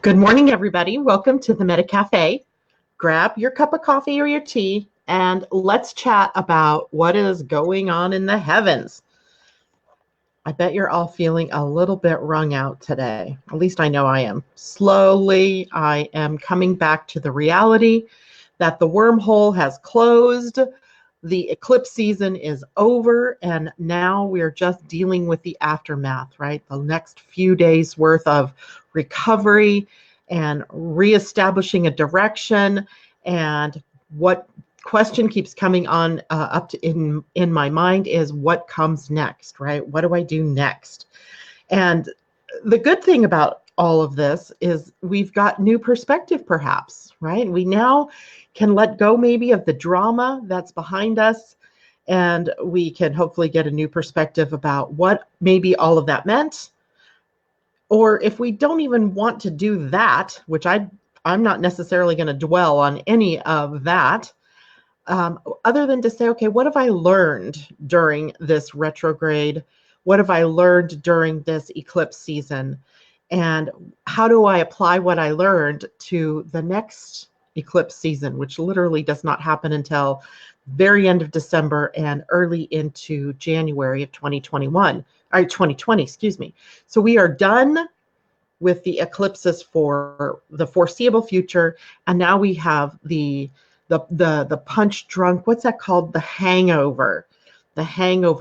Good morning, everybody. Welcome to the Meta Cafe. Grab your cup of coffee or your tea, and let's chat about what is going on in the heavens. I bet you're all feeling a little bit wrung out today. At least I know I am. Slowly, I am coming back to the reality that the wormhole has closed. The eclipse season is over, and now we're just dealing with the aftermath, right? The next few days worth of recovery and reestablishing a direction. And what question keeps coming on up to in my mind is what comes next, right? What do I do next? And the good thing about all of this is we've got new perspective, perhaps, right? We now can let go maybe of the drama that's behind us, and we can hopefully get a new perspective about what maybe all of that meant. Or if we don't even want to do that, which I'm not necessarily going to dwell on any of that, other than to say, okay, what have I learned during this retrograde? What have I learned during this eclipse season? And how do I apply what I learned to the next eclipse season, which literally does not happen until very end of December and early into January of 2020, excuse me. So we are done with the eclipses for the foreseeable future. And now we have the punch drunk, what's that called? The hangover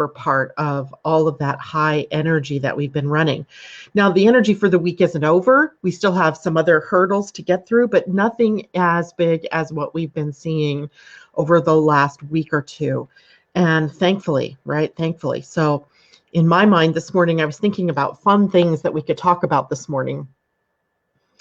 part of all of that high energy that we've been running. Now, the energy for the week isn't over. We still have some other hurdles to get through, but nothing as big as what we've been seeing over the last week or two. And thankfully, right? Thankfully. So in my mind this morning, I was thinking about fun things that we could talk about this morning.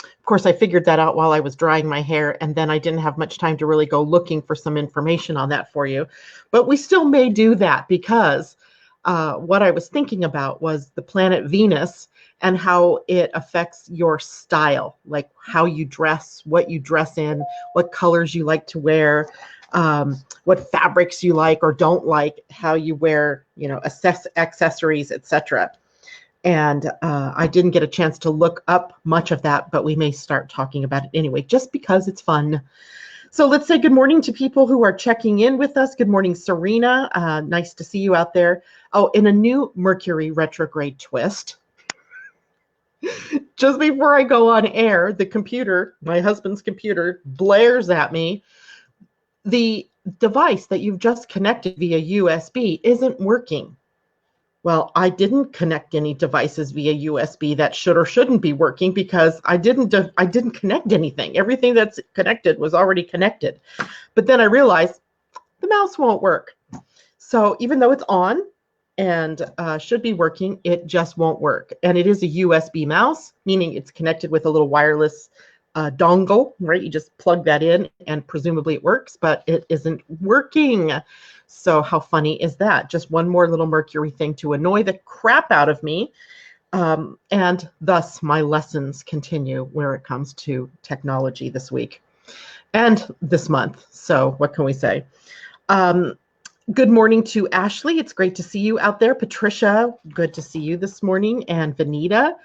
Of course, I figured that out while I was drying my hair, and then I didn't have much time to really go looking for some information on that for you. But we still may do that because what I was thinking about was the planet Venus and how it affects your style, like how you dress, what you dress in, what colors you like to wear, what fabrics you like or don't like, how you wear, accessories, etc. And I didn't get a chance to look up much of that, but we may start talking about it anyway, just because it's fun. So let's say good morning to people who are checking in with us. Good morning, Serena. Nice to see you out there. Oh, in a new Mercury retrograde twist, just before I go on air, the computer, my husband's computer, blares at me. The device that you've just connected via USB isn't working. Well, I didn't connect any devices via USB that should or shouldn't be working because I didn't connect anything. Everything that's connected was already connected. But then I realized the mouse won't work. So even though it's on and should be working, it just won't work. And it is a USB mouse, meaning it's connected with a little wireless dongle, right? You just plug that in and presumably it works, but it isn't working. So how funny is that? Just one more little Mercury thing to annoy the crap out of me. And thus my lessons continue where it comes to technology this week and this month. So what can we say? Good morning to Ashley. It's great to see you out there. Patricia, good to see you this morning. And Vanita.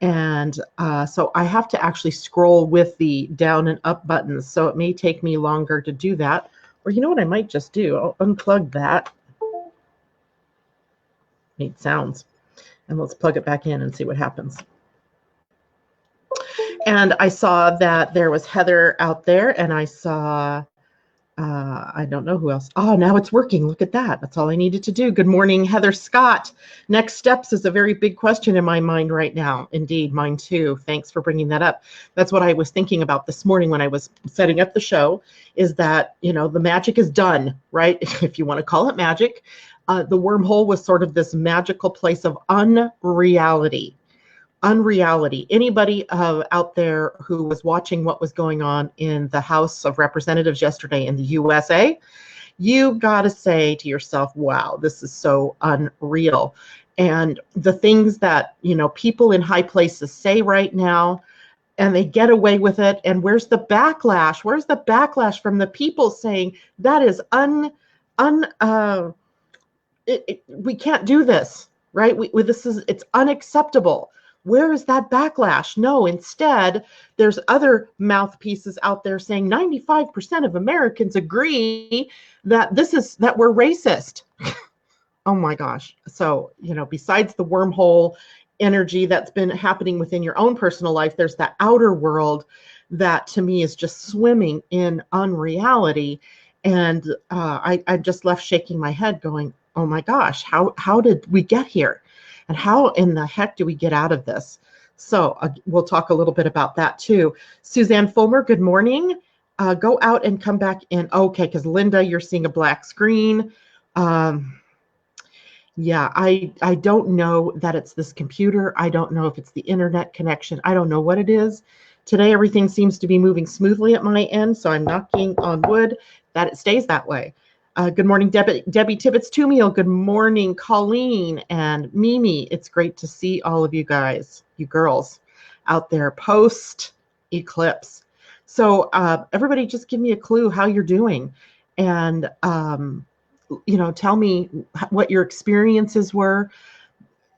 And so I have to actually scroll with the down and up buttons. So it may take me longer to do that. Or you know what I might just do? I'll unplug that. Neat sounds. And let's plug it back in and see what happens. And I saw that there was Heather out there, and I saw, I don't know who else. Oh, now it's working. Look at that. That's all I needed to do. Good morning, Heather Scott. Next steps is a very big question in my mind right now. Indeed, mine too. Thanks for bringing that up. That's what I was thinking about this morning when I was setting up the show, is that, the magic is done, right? If you want to call it magic. The wormhole was sort of this magical place of unreality. Anybody out there who was watching what was going on in the House of Representatives yesterday in the USA, you got to say to yourself, wow, this is so unreal. And the things that, people in high places say right now, and they get away with it. And where's the backlash? Where's the backlash from the people saying that is we can't do this, right? It's unacceptable. Where is that backlash? No, instead, there's other mouthpieces out there saying 95% of Americans agree that that we're racist. Oh my gosh. So, besides the wormhole energy that's been happening within your own personal life, there's that outer world that to me is just swimming in unreality. And I'm just left shaking my head going, oh my gosh, how did we get here? And how in the heck do we get out of this? So we'll talk a little bit about that too. Suzanne Fulmer, good morning. Go out and come back in. Okay, because Linda, you're seeing a black screen. Yeah, I don't know that it's this computer. I don't know if it's the internet connection. I don't know what it is. Today, everything seems to be moving smoothly at my end, so I'm knocking on wood that it stays that way. Good morning, Debbie Tibbetts Tumiel. Good morning, Colleen and Mimi. It's great to see all of you guys, you girls out there post eclipse. So everybody just give me a clue how you're doing. And tell me what your experiences were.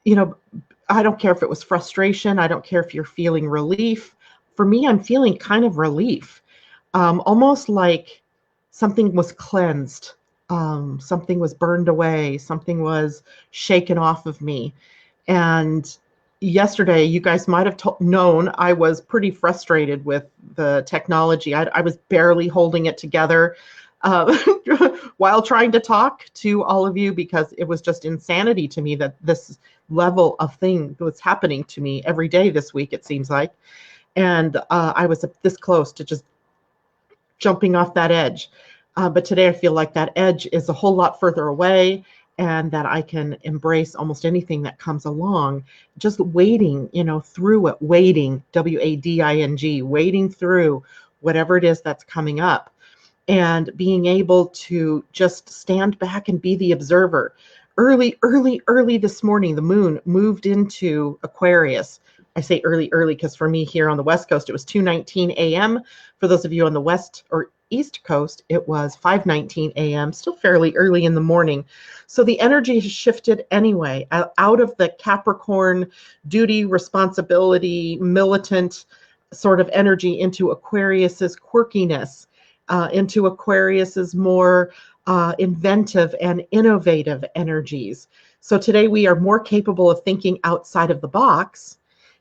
I don't care if it was frustration. I don't care if you're feeling relief. For me, I'm feeling kind of relief, almost like something was cleansed, something was burned away, something was shaken off of me. And yesterday, you guys might have known I was pretty frustrated with the technology. I was barely holding it together while trying to talk to all of you, because it was just insanity to me that this level of thing was happening to me every day this week, it seems like. And I was this close to just jumping off that edge. But today I feel like that edge is a whole lot further away, and that I can embrace almost anything that comes along, just waiting, through it, waiting, W-A-D-I-N-G, waiting through whatever it is that's coming up, and being able to just stand back and be the observer. Early this morning, the moon moved into Aquarius. I say early because for me here on the West Coast, it was 2:19 a.m. For those of you on the West or East Coast, it was 5:19 a.m., still fairly early in the morning. So the energy has shifted anyway, out of the Capricorn duty, responsibility, militant sort of energy into Aquarius's quirkiness, into Aquarius's more inventive and innovative energies. So today we are more capable of thinking outside of the box.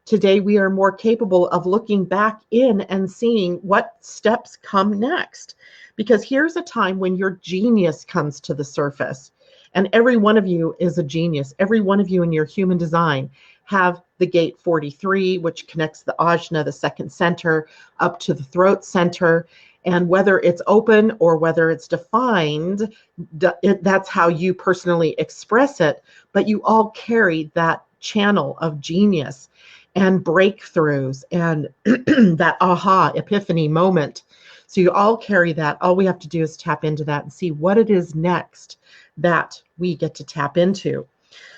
Today we are more capable of looking back in and seeing what steps come next. Because here's a time when your genius comes to the surface. And every one of you is a genius. Every one of you in your human design have the gate 43, which connects the ajna, the second center, up to the throat center. And whether it's open or whether it's defined, that's how you personally express it. But you all carry that channel of genius and breakthroughs and that aha epiphany moment. So you all carry that. All we have to do is tap into that and see what it is next that we get to tap into.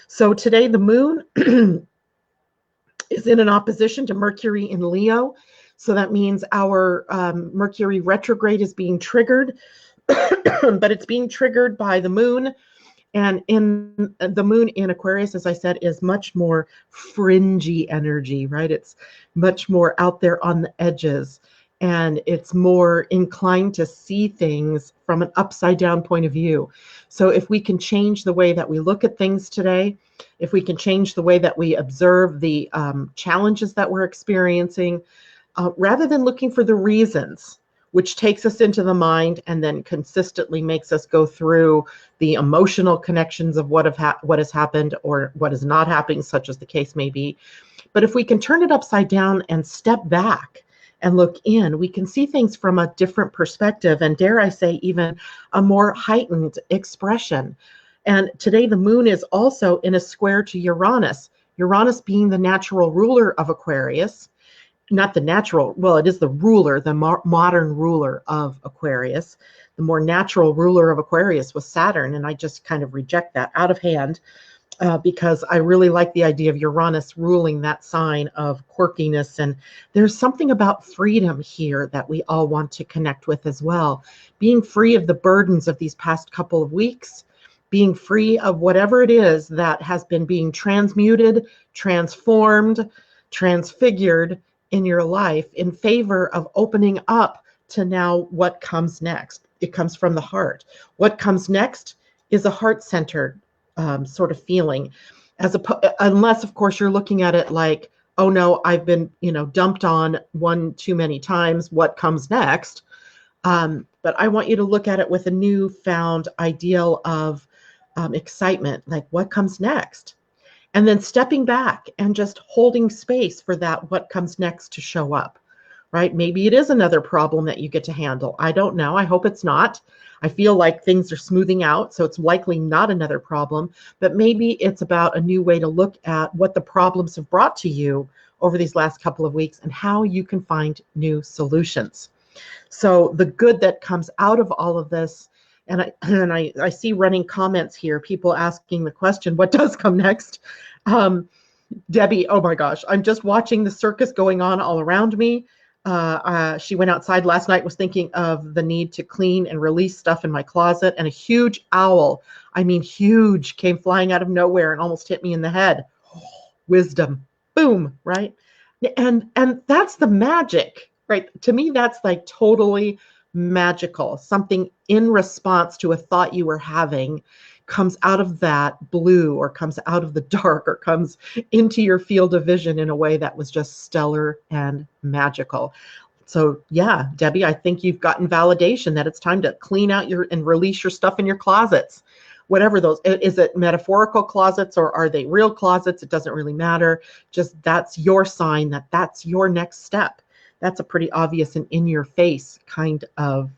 So today the moon is in an opposition to Mercury in Leo. So that means our Mercury retrograde is being triggered, but it's being triggered by the moon. And in the moon in Aquarius, as I said, is much more fringy energy, right? It's much more out there on the edges, and it's more inclined to see things from an upside down point of view. So if we can change the way that we look at things today, if we can change the way that we observe the challenges that we're experiencing, rather than looking for the reasons, which takes us into the mind and then consistently makes us go through the emotional connections of what has happened or what is not happening, such as the case may be. But if we can turn it upside down and step back and look in, we can see things from a different perspective, and dare I say, even a more heightened expression. And today the moon is also in a square to Uranus, Uranus being the natural ruler of Aquarius. Not the natural, well, it is the ruler, the modern ruler of Aquarius. The more natural ruler of Aquarius was Saturn, and I just kind of reject that out of hand because I really like the idea of Uranus ruling that sign of quirkiness. And there's something about freedom here that we all want to connect with as well. Being free of the burdens of these past couple of weeks, being free of whatever it is that has been being transmuted, transformed, transfigured in your life in favor of opening up to now what comes next. It comes from the heart. What comes next is a heart-centered sort of feeling, unless, of course, you're looking at it like, oh no, I've been, dumped on one too many times. What comes next? But I want you to look at it with a newfound ideal of excitement, like what comes next? And then stepping back and just holding space for that what comes next to show up, right? Maybe it is another problem that you get to handle. I don't know. I hope it's not. I feel like things are smoothing out, so it's likely not another problem, but maybe it's about a new way to look at what the problems have brought to you over these last couple of weeks and how you can find new solutions. So the good that comes out of all of this, and I see running comments here, people asking the question, what does come next? Debbie, oh my gosh, I'm just watching the circus going on all around me. She went outside last night, was thinking of the need to clean and release stuff in my closet, and a huge owl, I mean huge, came flying out of nowhere and almost hit me in the head. Wisdom, boom, right? And that's the magic, right? To me, that's like totally magical. Something in response to a thought you were having comes out of that blue or comes out of the dark or comes into your field of vision in a way that was just stellar and magical. So yeah, Debbie, I think you've gotten validation that it's time to clean out and release your stuff in your closets. Whatever those, is it metaphorical closets or are they real closets? It doesn't really matter. Just that's your sign that that's your next step. That's a pretty obvious and in your face kind of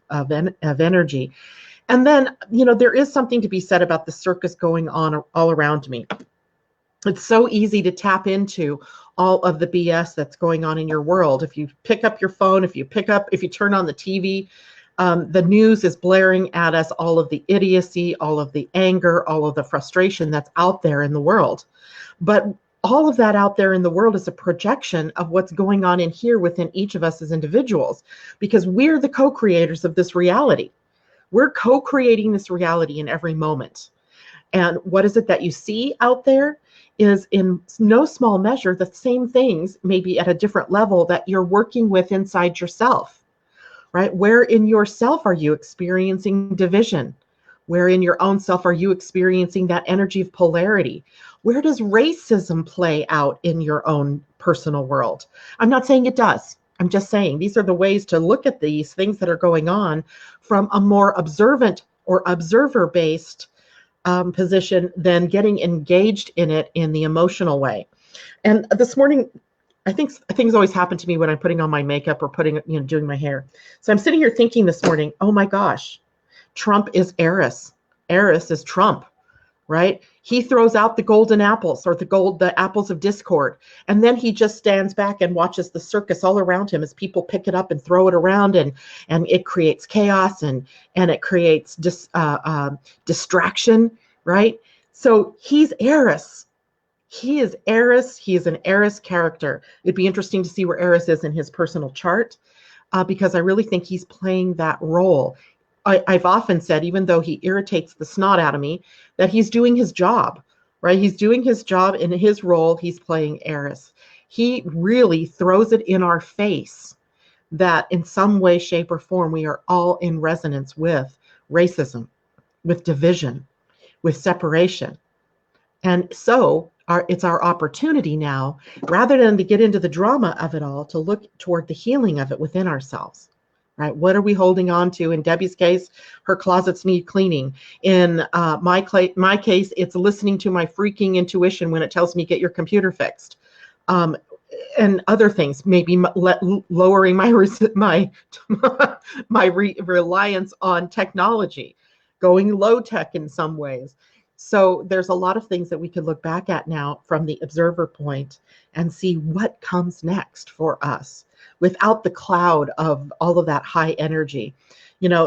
energy. And then, there is something to be said about the circus going on all around me. It's so easy to tap into all of the BS that's going on in your world. If you pick up your phone, if you turn on the TV, the news is blaring at us all of the idiocy, all of the anger, all of the frustration that's out there in the world. But all of that out there in the world is a projection of what's going on in here within each of us as individuals, because we're the co-creators of this reality. We're co-creating this reality in every moment. And what is it that you see out there is in no small measure the same things, maybe at a different level, that you're working with inside yourself, right? Where in yourself are you experiencing division? Where in your own self are you experiencing that energy of polarity? Where does racism play out in your own personal world? I'm not saying it does. I'm just saying these are the ways to look at these things that are going on from a more observant or observer-based position than getting engaged in it in the emotional way. And this morning, I think things always happen to me when I'm putting on my makeup or doing my hair. So I'm sitting here thinking this morning, oh my gosh, Trump is Eris. Eris is Trump, right? He throws out the golden apples or the apples of discord. And then he just stands back and watches the circus all around him as people pick it up and throw it around, and it creates chaos and it creates distraction, right? So he's Eris. He is Eris. He is an Eris character. It'd be interesting to see where Eris is in his personal chart, because I really think he's playing that role. I've often said, even though he irritates the snot out of me, that he's doing his job, right? He's doing his job in his role. He's playing Eris. He really throws it in our face that in some way, shape, or form, we are all in resonance with racism, with division, with separation. And so it's our opportunity now, rather than to get into the drama of it all, to look toward the healing of it within ourselves. Right? What are we holding on to? In Debbie's case, her closets need cleaning. In my case, it's listening to my freaking intuition when it tells me get your computer fixed, and other things. Maybe lowering my reliance on technology, going low tech in some ways. So there's a lot of things that we could look back at now from the observer point and see what comes next for us, without the cloud of all of that high energy.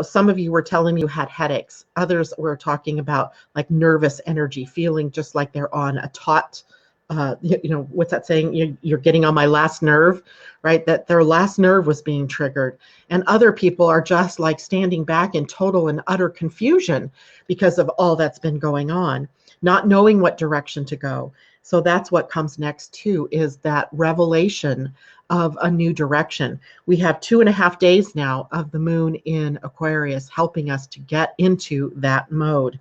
Some of you were telling me you had headaches. Others were talking about like nervous energy, feeling just like they're on a taut, what's that saying? You're getting on my last nerve, right? That their last nerve was being triggered. And other people are just like standing back in total and utter confusion because of all that's been going on, not knowing what direction to go. So that's what comes next too, is that revelation of a new direction. We have 2.5 days now of the moon in Aquarius helping us to get into that mode.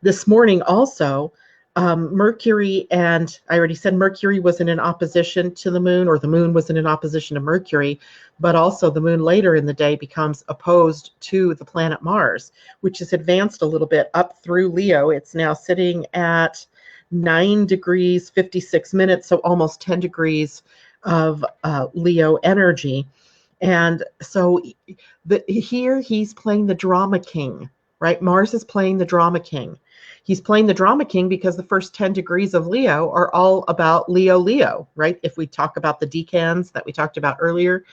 This morning also, Mercury, and I already said Mercury was in an opposition to the moon, or the moon was in an opposition to Mercury, but also the moon later in the day becomes opposed to the planet Mars, which has advanced a little bit up through Leo. It's now sitting at 9 degrees 56 minutes, so almost 10 degrees of Leo energy. And so here he's playing the drama king, right? Mars is playing the drama king. He's playing the drama king because the first 10 degrees of Leo are all about Leo, right? If we talk about the decans that we talked about earlier,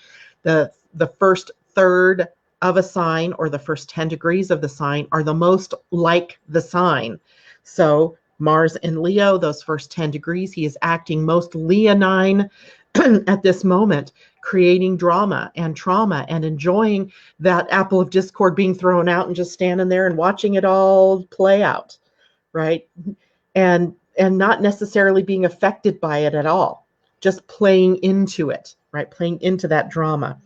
the first third of a sign, or the first 10 degrees of the sign, are the most like the sign. So Mars in Leo, those first 10 degrees, he is acting most leonine at this moment, creating drama and trauma and enjoying that apple of discord being thrown out and just standing there and watching it all play out, right? And not necessarily being affected by it at all, just playing into it, right? Playing into that drama.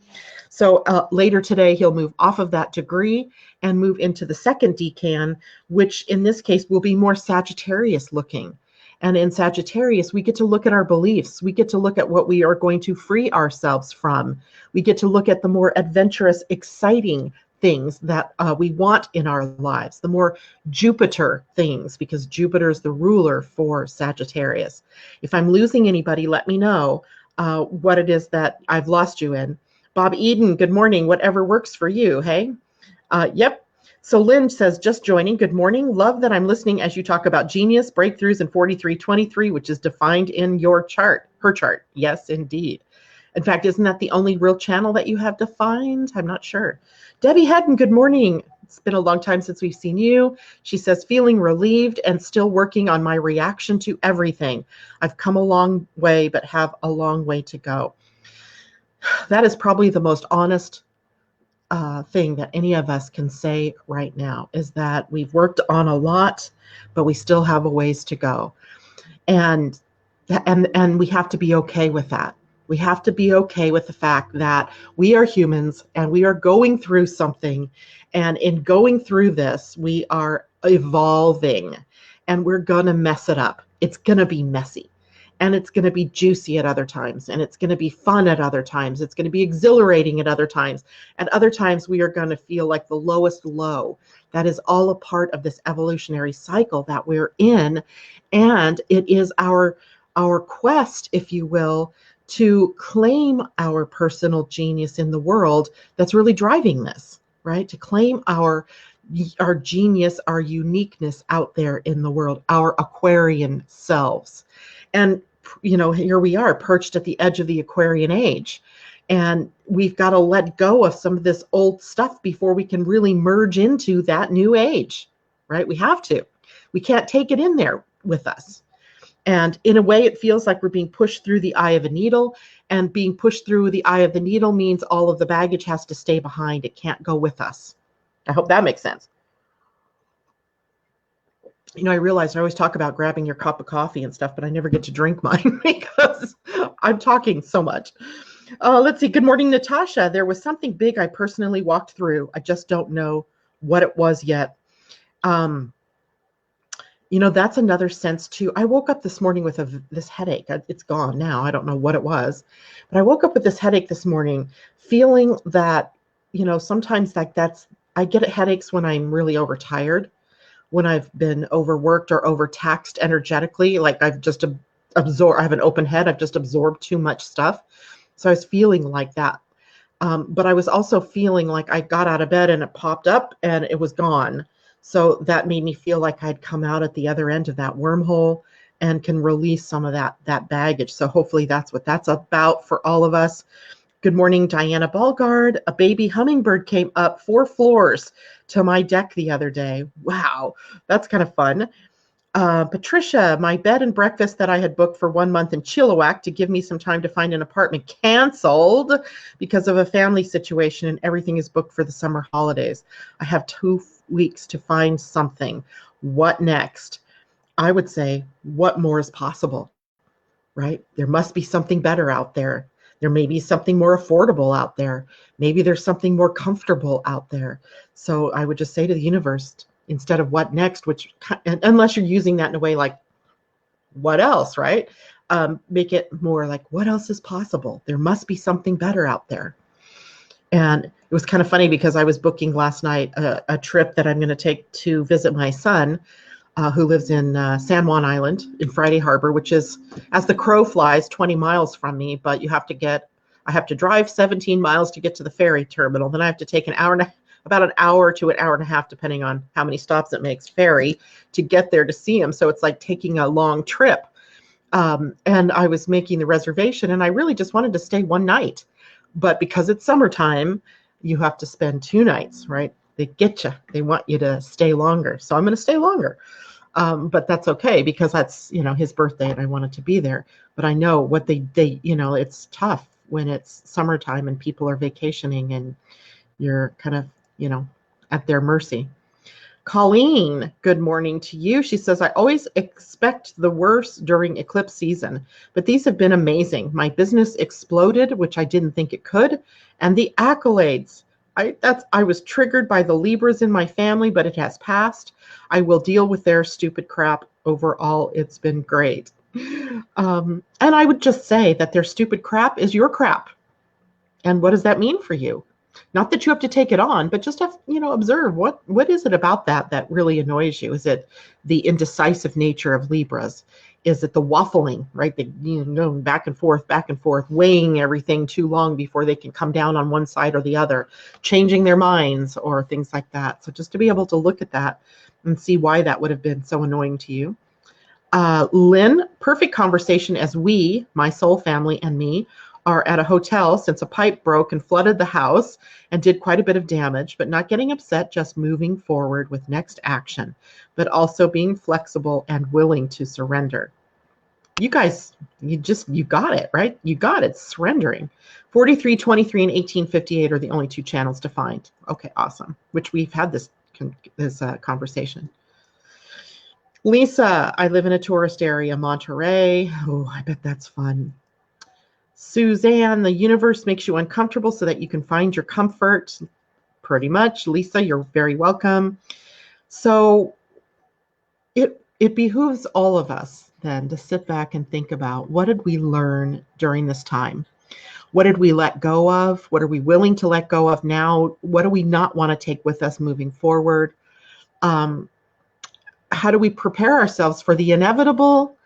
So later today, he'll move off of that degree and move into the second decan, which in this case will be more Sagittarius looking. And in Sagittarius, we get to look at our beliefs. We get to look at what we are going to free ourselves from. We get to look at the more adventurous, exciting things that we want in our lives, the more Jupiter things, because Jupiter is the ruler for Sagittarius. If I'm losing anybody, let me know what it is that I've lost you in. Bob Eden, good morning. Whatever works for you, hey? Yep. So Lynn says, just joining. Good morning. Love that I'm listening as you talk about genius, breakthroughs, and 4323, which is defined in your chart, her chart. Yes, indeed. In fact, isn't that the only real channel that you have defined? I'm not sure. Debbie Hedden, good morning. It's been a long time since we've seen you. She says, feeling relieved and still working on my reaction to everything. I've come a long way, but have a long way to go. That is probably the most honest thing that any of us can say right now, is that we've worked on a lot, but we still have a ways to go. And we have to be okay with that. We have to be okay with the fact that we are humans and we are going through something. And in going through this, we are evolving, and we're going to mess it up. It's going to be messy. And it's going to be juicy at other times, and it's going to be fun at other times. It's going to be exhilarating at other times. At other times, we are going to feel like the lowest low. That is all a part of this evolutionary cycle that we're in. And it is our quest, if you will, to claim our personal genius in the world that's really driving this, right? To claim our genius, our uniqueness out there in the world, our Aquarian selves. And you know, here we are perched at the edge of the Aquarian age, and we've got to let go of some of this old stuff before we can really merge into that new age, right? We have to. We can't take it in there with us. And in a way, it feels like we're being pushed through the eye of a needle, and being pushed through the eye of the needle means all of the baggage has to stay behind. It can't go with us. I hope that makes sense. You know, I realize I always talk about grabbing your cup of coffee and stuff, but I never get to drink mine because I'm talking so much. Let's see. Good morning, Natasha. There was something big I personally walked through. I just don't know what it was yet. You know, that's another sense too. I woke up this morning with this headache. It's gone now. I don't know what it was, but I woke up with this headache this morning, feeling that, you know, sometimes I get headaches when I'm really overtired, when I've been overworked or overtaxed energetically, like I've just absorbed, I have an open head, I've just absorbed too much stuff. So I was feeling like that. But I was also feeling like I got out of bed and it popped up and it was gone. So that made me feel like I'd come out at the other end of that wormhole and can release some of that baggage. So hopefully that's what that's about for all of us. Good morning, Diana Ballgard. A baby hummingbird came up 4 floors to my deck the other day. Wow, that's kind of fun. Patricia, my bed and breakfast that I had booked for 1 month in Chilliwack to give me some time to find an apartment canceled because of a family situation, and everything is booked for the summer holidays. I have 2 weeks to find something. What next? I would say, what more is possible? right? There must be something better out there. There may be something more affordable out there. Maybe there's something more comfortable out there. So I would just say to the universe, instead of what next, which, unless you're using that in a way like, what else, right? Make it more like, what else is possible? There must be something better out there. And it was kind of funny because I was booking last night a trip that I'm going to take to visit my son, who lives in San Juan Island in Friday Harbor, which is, as the crow flies, 20 miles from me. But I have to drive 17 miles to get to the ferry terminal. Then I have to take about an hour to an hour and a half, depending on how many stops it makes, ferry to get there to see him. So it's like taking a long trip. And I was making the reservation, and I really just wanted to stay one night. But because it's summertime, you have to spend 2 nights, right? They get you. They want you to stay longer. So I'm going to stay longer. But that's okay because that's, his birthday and I wanted to be there. But I know what they it's tough when it's summertime and people are vacationing and you're kind of, at their mercy. Colleen, good morning to you. She says, I always expect the worst during eclipse season, but these have been amazing. My business exploded, which I didn't think it could, and the accolades. I was triggered by the Libras in my family, but it has passed. I will deal with their stupid crap. Overall, it's been great. And I would just say that their stupid crap is your crap. And what does that mean for you? Not that you have to take it on, but just have, observe what is it about that really annoys you? Is it the indecisive nature of Libras? Is it the waffling, right? The going back and forth, weighing everything too long before they can come down on one side or the other, changing their minds or things like that. So just to be able to look at that and see why that would have been so annoying to you. Lynn, perfect conversation as we, my soul family and me, are at a hotel since a pipe broke and flooded the house and did quite a bit of damage, but not getting upset, just moving forward with next action, but also being flexible and willing to surrender. You guys, you got it, right? You got it, surrendering. 4323 and 1858 are the only 2 channels to find. Okay, awesome, which we've had this conversation. Lisa, I live in a tourist area, Monterey. Oh, I bet that's fun. Suzanne, the universe makes you uncomfortable so that you can find your comfort. Pretty much. Lisa, you're very welcome. So it behooves all of us then to sit back and think about, what did we learn during this time? What did we let go of? What are we willing to let go of now? What do we not want to take with us moving forward? How do we prepare ourselves for the inevitable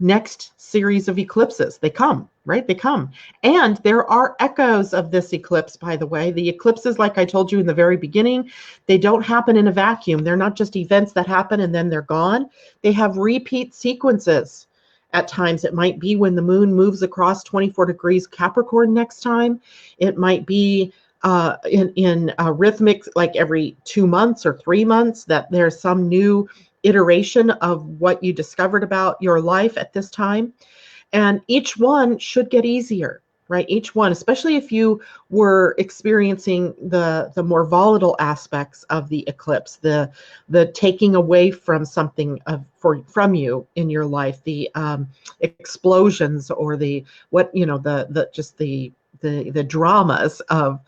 next series of eclipses? They come, right? They come. And there are echoes of this eclipse, by the way. The eclipses, like I told you in the very beginning, they don't happen in a vacuum. They're not just events that happen and then they're gone. They have repeat sequences. At times, it might be when the moon moves across 24 degrees Capricorn next time. It might be in rhythmic, like every 2 months or 3 months, that there's some new iteration of what you discovered about your life at this time. And each one should get easier, right? Each one, especially if you were experiencing the more volatile aspects of the eclipse, the taking away from something from you in your life, the explosions or the dramas of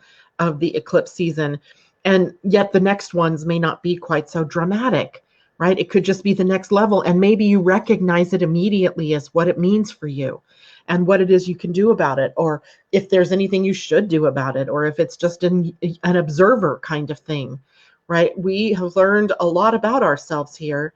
the eclipse season. And yet the next ones may not be quite so dramatic, right? It could just be the next level. And maybe you recognize it immediately as what it means for you and what it is you can do about it, or if there's anything you should do about it, or if it's just an observer kind of thing, right? We have learned a lot about ourselves here.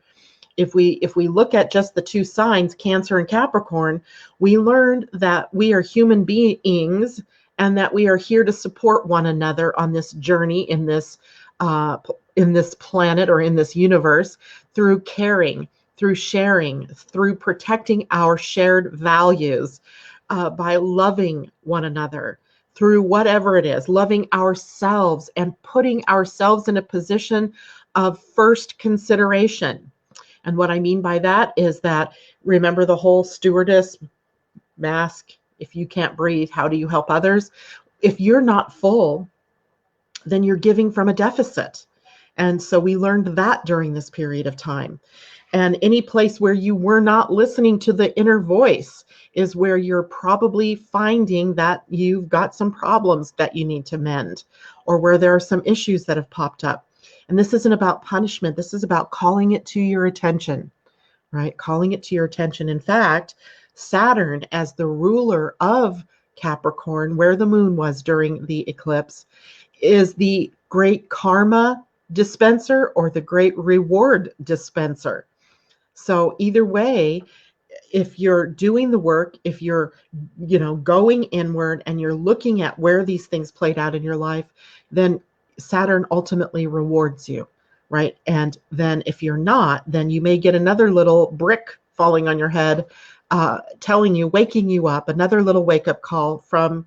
If we look at just the 2 signs, Cancer and Capricorn, we learned that we are human beings and that we are here to support one another on this journey in this planet or in this universe, through caring, through sharing, through protecting our shared values, by loving one another, through whatever it is, loving ourselves and putting ourselves in a position of first consideration. And what I mean by that is that, remember the whole stewardess mask, if you can't breathe, how do you help others? If you're not full, then you're giving from a deficit. And so we learned that during this period of time. And any place where you were not listening to the inner voice is where you're probably finding that you've got some problems that you need to mend, or where there are some issues that have popped up. And this isn't about punishment. This is about calling it to your attention, right? Calling it to your attention. In fact, Saturn, as the ruler of Capricorn, where the moon was during the eclipse, is the great karma dispenser or the great reward dispenser. So either way, if you're doing the work, if you're, going inward and you're looking at where these things played out in your life, then Saturn ultimately rewards you, right? And then if you're not, then you may get another little brick falling on your head, telling you, waking you up, another little wake-up call from,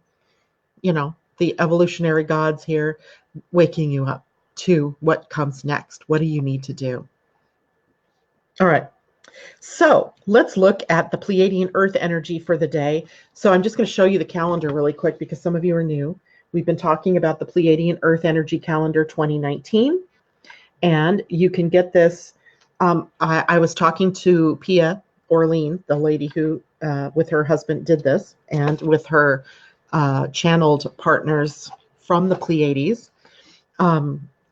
the evolutionary gods here, waking you up to what comes next. What do you need to do? All right. So let's look at the Pleiadian-Earth energy for the day. So I'm just going to show you the calendar really quick because some of you are new. We've been talking about the Pleiadian-Earth energy calendar 2019. And you can get this. I was talking to Pia Orlean, the lady who, with her husband, did this, and with her channeled partners from the Pleiades.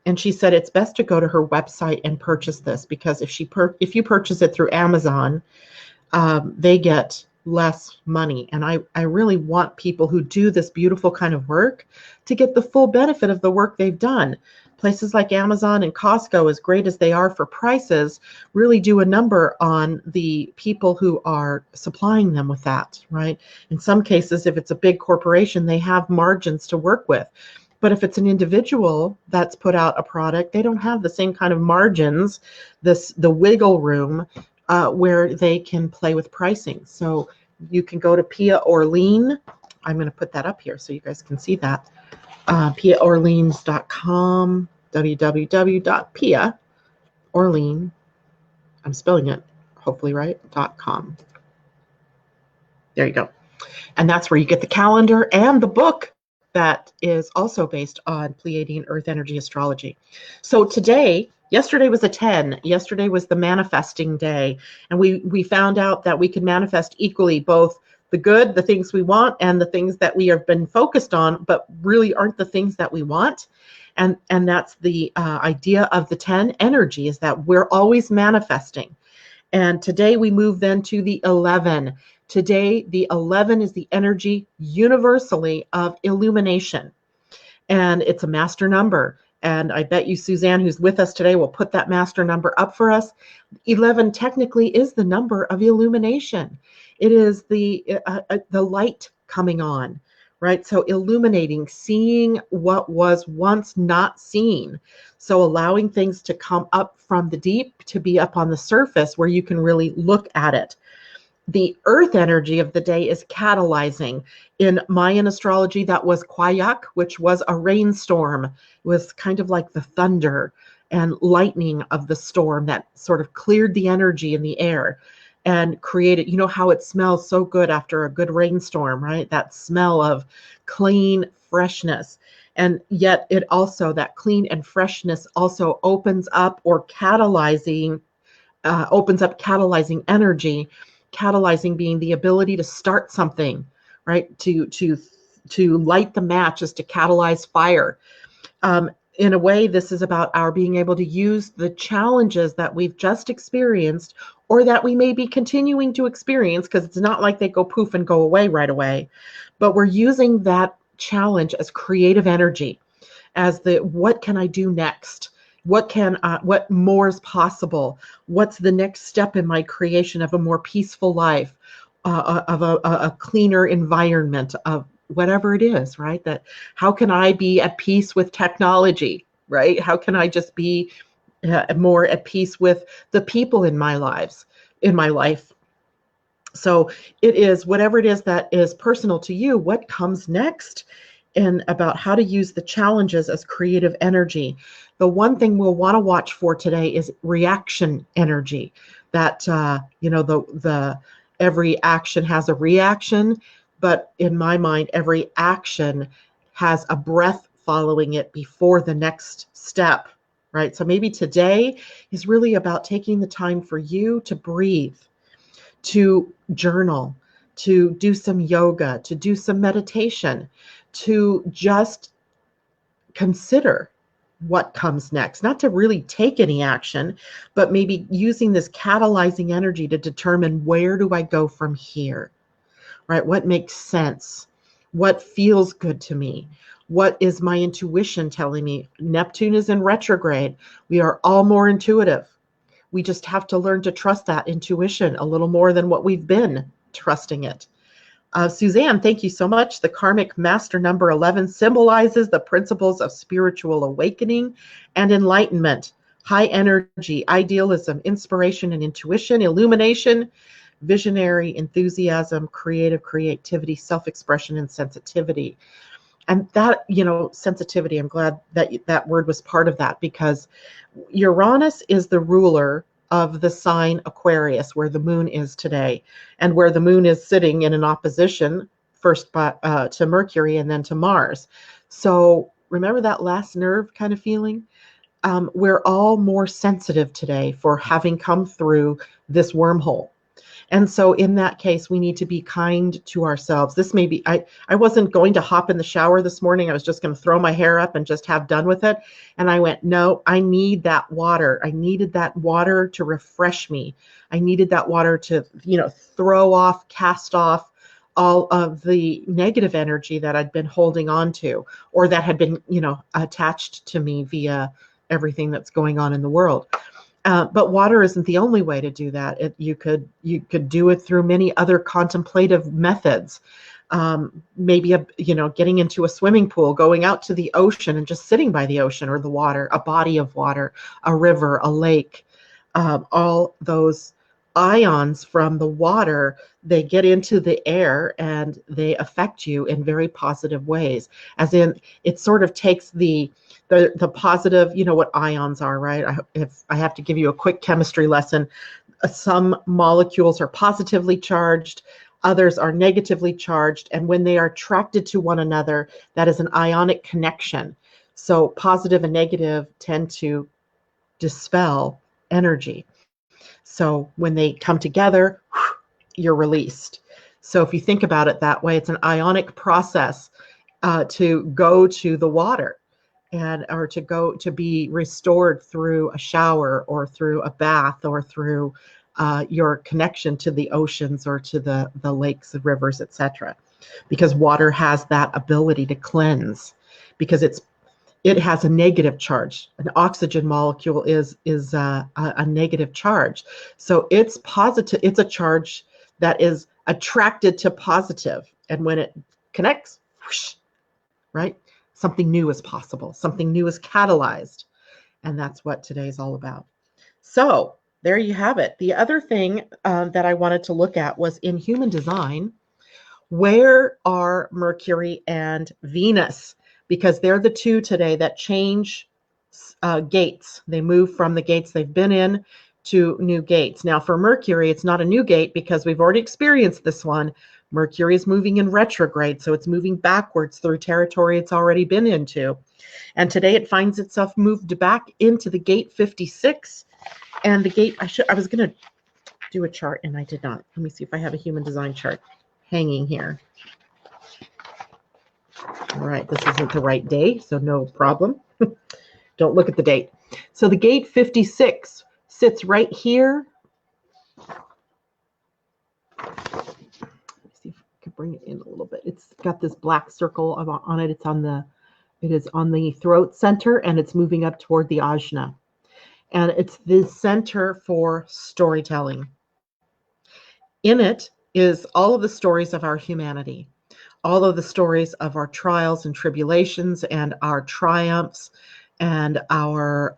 And she said it's best to go to her website and purchase this because if you purchase it through Amazon, they get less money. And I really want people who do this beautiful kind of work to get the full benefit of the work they've done. Places like Amazon and Costco, as great as they are for prices, really do a number on the people who are supplying them with that, right? In some cases, if it's a big corporation, they have margins to work with. But if it's an individual that's put out a product, they don't have the same kind of margins, the wiggle room where they can play with pricing. So you can go to Pia Orlean. I'm going to put that up here so you guys can see that. PiaOrleans.com, www.PiaOrlean, I'm spelling it hopefully right, .com. There you go. And that's where you get the calendar and the book that is also based on Pleiadian Earth energy astrology. So yesterday was a 10. Yesterday was the manifesting day. And we found out that we can manifest equally both the good, the things we want, and the things that we have been focused on, but really aren't the things that we want. And that's the idea of the 10 energy, is that we're always manifesting. And today we move then to the 11. Today, the 11 is the energy universally of illumination. And it's a master number. And I bet you Suzanne, who's with us today, will put that master number up for us. 11 technically is the number of illumination. It is the light coming on, right? So illuminating, seeing what was once not seen. So allowing things to come up from the deep to be up on the surface where you can really look at it. The earth energy of the day is catalyzing. In Mayan astrology, that was Kwayak, which was a rainstorm. It was kind of like the thunder and lightning of the storm that sort of cleared the energy in the air and created, you know how it smells so good after a good rainstorm, right? That smell of clean freshness. And yet it also, that clean and freshness also opens up catalyzing energy. Catalyzing being the ability to start something, right? To light the match is to catalyze fire. In a way, this is about our being able to use the challenges that we've just experienced or that we may be continuing to experience, because it's not like they go poof and go away right away, but we're using that challenge as creative energy, as what can I do next? What more is possible? What's the next step in my creation of a more peaceful life, of a cleaner environment, of whatever it is, right? That how can I be at peace with technology, right? How can I just be more at peace with the people in my life? So it is whatever it is that is personal to you, what comes next, and about how to use the challenges as creative energy. The one thing we'll want to watch for today is reaction energy. That the every action has a reaction, but in my mind, every action has a breath following it before the next step, right? So maybe today is really about taking the time for you to breathe, to journal, to do some yoga, to do some meditation, to just consider what comes next, not to really take any action, but maybe using this catalyzing energy to determine, where do I go from here, right? What makes sense? What feels good to me? What is my intuition telling me? Neptune is in retrograde. We are all more intuitive. We just have to learn to trust that intuition a little more than what we've been trusting it. Suzanne, thank you so much. The karmic master number 11 symbolizes the principles of spiritual awakening and enlightenment, high energy, idealism, inspiration and intuition, illumination, visionary enthusiasm, creativity, self-expression, and sensitivity. And that, sensitivity, I'm glad that that word was part of that, because Uranus is the ruler of the sign Aquarius, where the moon is today, and where the moon is sitting in an opposition first to Mercury and then to Mars. So remember that last nerve kind of feeling? We're all more sensitive today for having come through this wormhole. And so in that case, we need to be kind to ourselves. This may be, I wasn't going to hop in the shower this morning. I was just going to throw my hair up and just have done with it. And I went, no, I need that water. I needed that water to refresh me. I needed that water to, throw off, cast off all of the negative energy that I'd been holding on to, or that had been, attached to me via everything that's going on in the world. But water isn't the only way to do that. You could do it through many other contemplative methods. Maybe getting into a swimming pool, going out to the ocean and just sitting by the ocean or the water, a body of water, a river, a lake. All those ions from the water, they get into the air and they affect you in very positive ways. As in, it sort of takes the positive, what ions are, right? If I have to give you a quick chemistry lesson, some molecules are positively charged, others are negatively charged, and when they are attracted to one another, that is an ionic connection. So positive and negative tend to dispel energy. So when they come together, you're released. So if you think about it that way, it's an ionic process to go to the water, or to be restored through a shower or through a bath or through your connection to the oceans or to the lakes and rivers, etc. Because water has that ability to cleanse, because it has a negative charge. An oxygen molecule is a negative charge. So it's positive. It's a charge that is attracted to positive. And when it connects, whoosh, right? Something new is possible. Something new is catalyzed. And that's what today's all about. So there you have it. The other thing that I wanted to look at was, in human design, where are Mercury and Venus? Because they're the two today that change gates. They move from the gates they've been in to new gates. Now for Mercury, it's not a new gate because we've already experienced this one. Mercury is moving in retrograde, so it's moving backwards through territory it's already been into. And today it finds itself moved back into the gate 56. And the gate, I was going to do a chart and I did not. Let me see if I have a human design chart hanging here. All right, this isn't the right day, so no problem. Don't look at the date. So the gate 56 sits right here. Bring it in a little bit. It's got this black circle on it. It is on the throat center, and it's moving up toward the ajna. And it's the center for storytelling. In it is all of the stories of our humanity, all of the stories of our trials and tribulations and our triumphs and our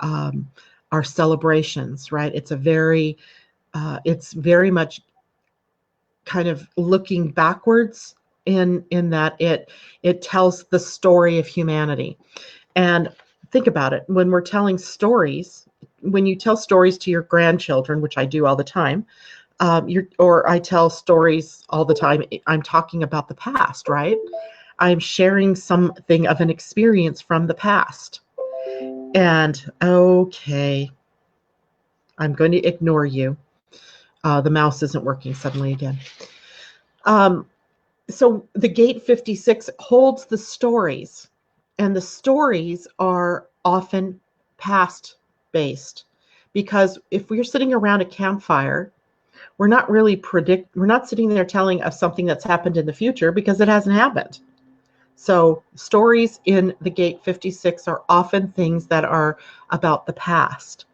celebrations, right? It's very much kind of looking backwards in that it tells the story of humanity. And think about it, when we're telling stories, when you tell stories to your grandchildren, which I do all the time, or I tell stories all the time, I'm talking about the past, right? I'm sharing something of an experience from the past. And okay, I'm going to ignore you. The mouse isn't working suddenly again. So the gate 56 holds the stories, and the stories are often past based, because if we're sitting around a campfire, we're not sitting there telling of something that's happened in the future because it hasn't happened. So stories in the gate 56 are often things that are about the past.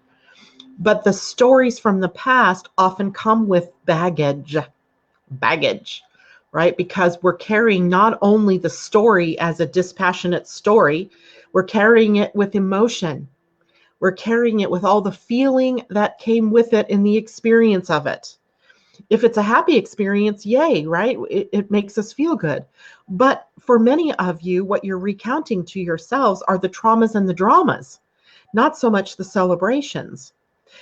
But the stories from the past often come with baggage, right? Because we're carrying not only the story as a dispassionate story, we're carrying it with emotion. We're carrying it with all the feeling that came with it in the experience of it. If it's a happy experience, yay, right? It makes us feel good. But for many of you, what you're recounting to yourselves are the traumas and the dramas, not so much the celebrations.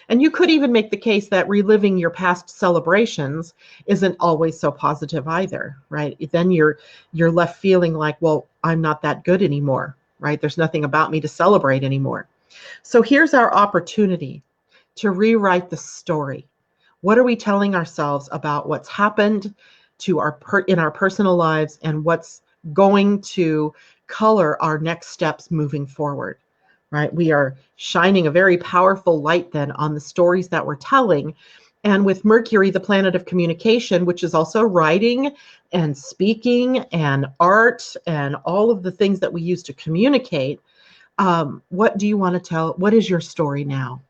And you could even make the case that reliving your past celebrations isn't always so positive either, right? Then you're left feeling like, well, I'm not that good anymore, right? There's nothing about me to celebrate anymore. So here's our opportunity to rewrite the story. What are we telling ourselves about what's happened to in our personal lives and what's going to color our next steps moving forward? Right? We are shining a very powerful light then on the stories that we're telling. And with Mercury, the planet of communication, which is also writing and speaking and art and all of the things that we use to communicate, what do you want to tell? What is your story now?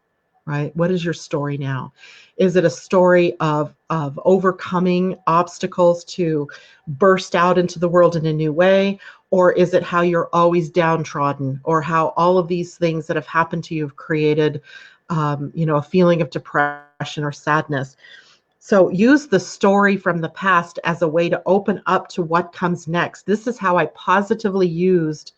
Right? What is your story now? Is it a story of overcoming obstacles to burst out into the world in a new way? Or is it how you're always downtrodden, or how all of these things that have happened to you have created, a feeling of depression or sadness? So use the story from the past as a way to open up to what comes next. This is how I positively used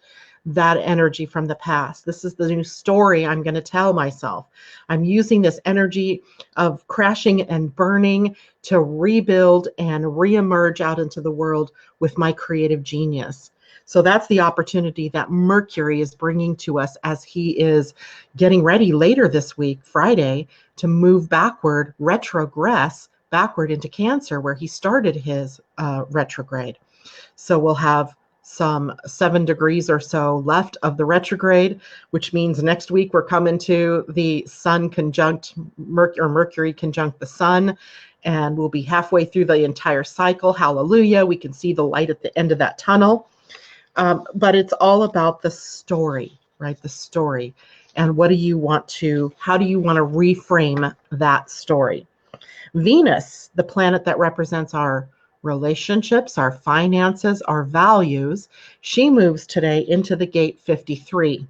that energy from the past. This is the new story I'm going to tell myself. I'm using this energy of crashing and burning to rebuild and reemerge out into the world with my creative genius. So that's the opportunity that Mercury is bringing to us as he is getting ready later this week, Friday, to move retrogress backward into Cancer, where he started his retrograde. So we'll have some 7 degrees or so left of the retrograde, which means next week we're coming to the sun conjunct Mercury conjunct the sun, and we'll be halfway through the entire cycle. Hallelujah. We can see the light at the end of that tunnel. But it's all about the story, right? The story. And how do you want to reframe that story? Venus, the planet that represents our relationships, our finances, our values, she moves today into the gate 53.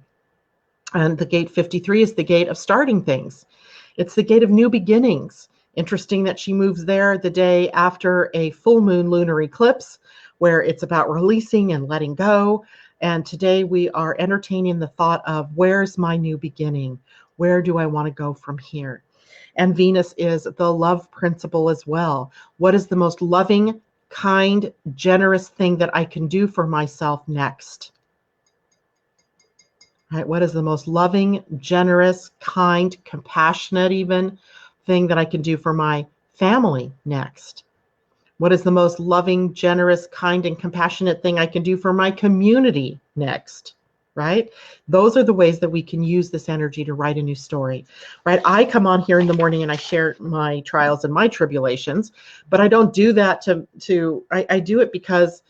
And the gate 53 is the gate of starting things. It's the gate of new beginnings. Interesting that she moves there the day after a full moon lunar eclipse, where it's about releasing and letting go. And today we are entertaining the thought of, where's my new beginning? Where do I want to go from here? And Venus is the love principle as well. What is the most loving, kind, generous thing that I can do for myself next? Right? What is the most loving, generous, kind, compassionate even thing that I can do for my family next? What is the most loving, generous, kind, and compassionate thing I can do for my community next? Right? Those are the ways that we can use this energy to write a new story, right? I come on here in the morning and I share my trials and my tribulations, but I don't do that I do it because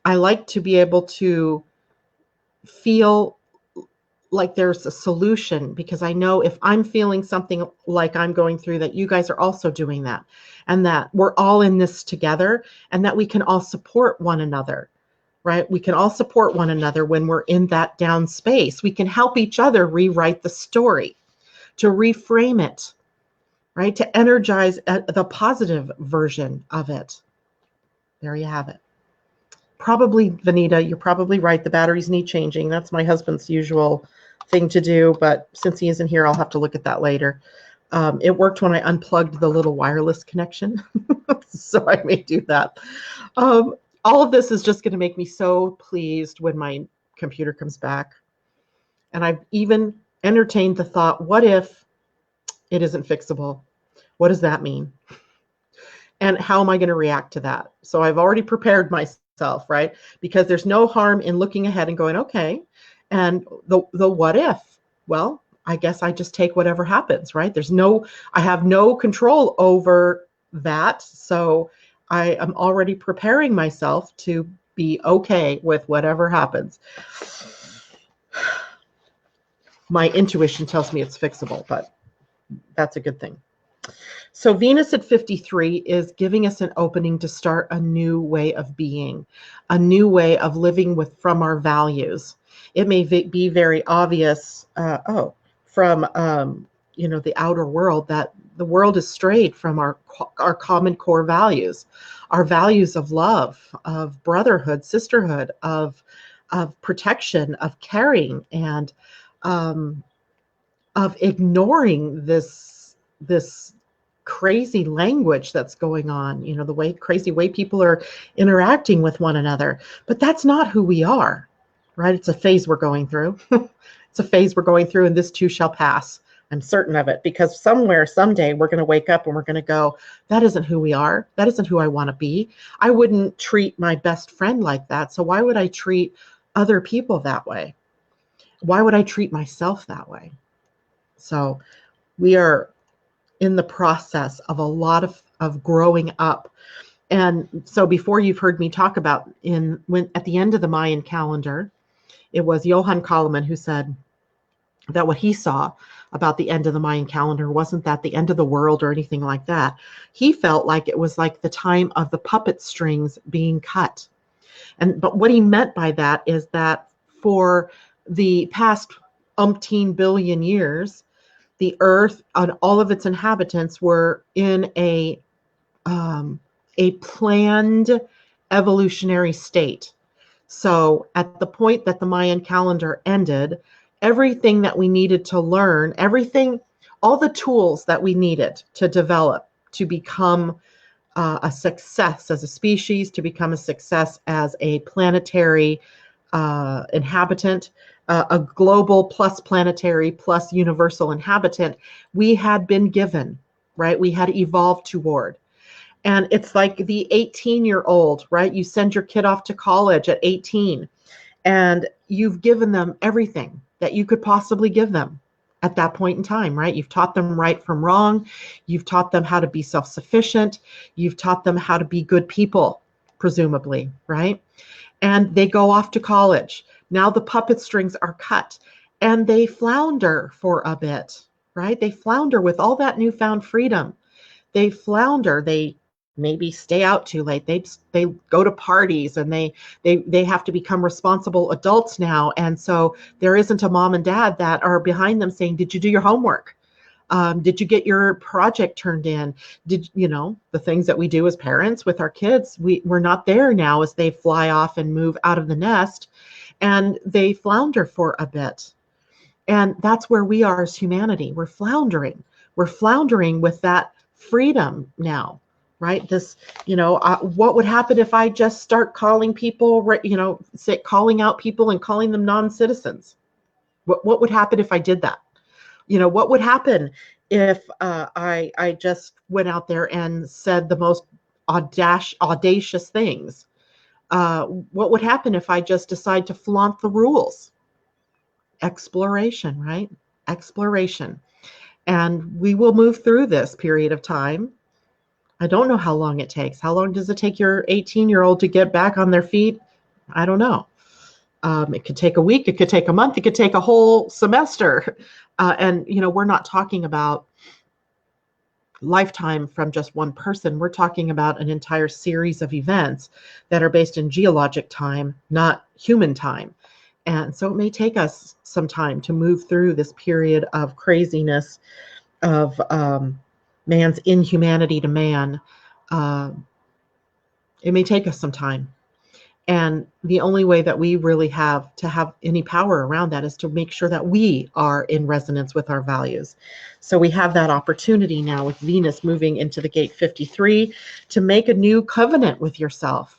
I like to be able to feel like there's a solution, because I know if I'm feeling something like I'm going through, that you guys are also doing that, and that we're all in this together, and that we can all support one another, right? We can all support one another when we're in that down space. We can help each other rewrite the story, to reframe it, right? To energize the positive version of it. There you have it. Probably, Vanita, you're probably right. The batteries need changing. That's my husband's usual thing to do, but since he isn't here, I'll have to look at that later. It worked when I unplugged the little wireless connection, so I may do that. All of this is just going to make me so pleased when my computer comes back. And I've even entertained the thought, what if it isn't fixable? What does that mean? And how am I going to react to that? So I've already prepared myself, right? Because there's no harm in looking ahead and going, okay, and the what if? Well, I guess I just take whatever happens, right? I have no control over that. So I am already preparing myself to be okay with whatever happens. My intuition tells me it's fixable, but that's a good thing. So Venus at 53 is giving us an opening to start a new way of being, a new way of living from our values. It may be very obvious, from the outer world, that the world is strayed from our common core values, our values of love, of brotherhood, sisterhood, of protection, of caring, and of ignoring this crazy language that's going on, the crazy way people are interacting with one another. But that's not who we are, right? It's a phase we're going through. It's a phase we're going through, and this too shall pass. I'm certain of it, because somewhere, someday, we're going to wake up and we're going to go, that isn't who we are. That isn't who I want to be. I wouldn't treat my best friend like that. So why would I treat other people that way? Why would I treat myself that way? So we are in the process of a lot of growing up. And so before, you've heard me talk about at the end of the Mayan calendar, it was Johann Kalaman who said that what he saw about the end of the Mayan calendar wasn't that the end of the world or anything like that. He felt like it was like the time of the puppet strings being cut. But what he meant by that is that for the past umpteen billion years, the earth and all of its inhabitants were in a planned evolutionary state. So at the point that the Mayan calendar ended, everything that we needed to learn, all the tools that we needed to develop to become a success as a species, to become a success as a planetary inhabitant, a global plus planetary plus universal inhabitant, we had been given, right? We had evolved toward. And it's like the 18-year-old, right? You send your kid off to college at 18, and you've given them everything that you could possibly give them at that point in time, right? You've taught them right from wrong. You've taught them how to be self-sufficient. You've taught them how to be good people, presumably, right? And they go off to college. Now the puppet strings are cut, and they flounder for a bit, right? They flounder with all that newfound freedom. They flounder. They maybe stay out too late. They go to parties, and they have to become responsible adults now. And so there isn't a mom and dad that are behind them saying, "Did you do your homework? Did you get your project turned in?" The things that we do as parents with our kids, we're not there now as they fly off and move out of the nest, and they flounder for a bit. And that's where we are as humanity. We're floundering. We're floundering with that freedom now, right? What would happen if I just start calling people, calling out people and calling them non-citizens? What would happen if I did that? What would happen if I just went out there and said the most audacious things? What would happen if I just decide to flaunt the rules? Exploration, right? Exploration. And we will move through this period of time. I don't know how long it takes. How long does it take your 18-year-old to get back on their feet? I don't know. It could take a week. It could take a month. It could take a whole semester. And we're not talking about lifetime from just one person. We're talking about an entire series of events that are based in geologic time, not human time. And so it may take us some time to move through this period of craziness, of man's inhumanity to man. It may take us some time. And the only way that we really have to have any power around that is to make sure that we are in resonance with our values. So we have that opportunity now with Venus moving into the gate 53 to make a new covenant with yourself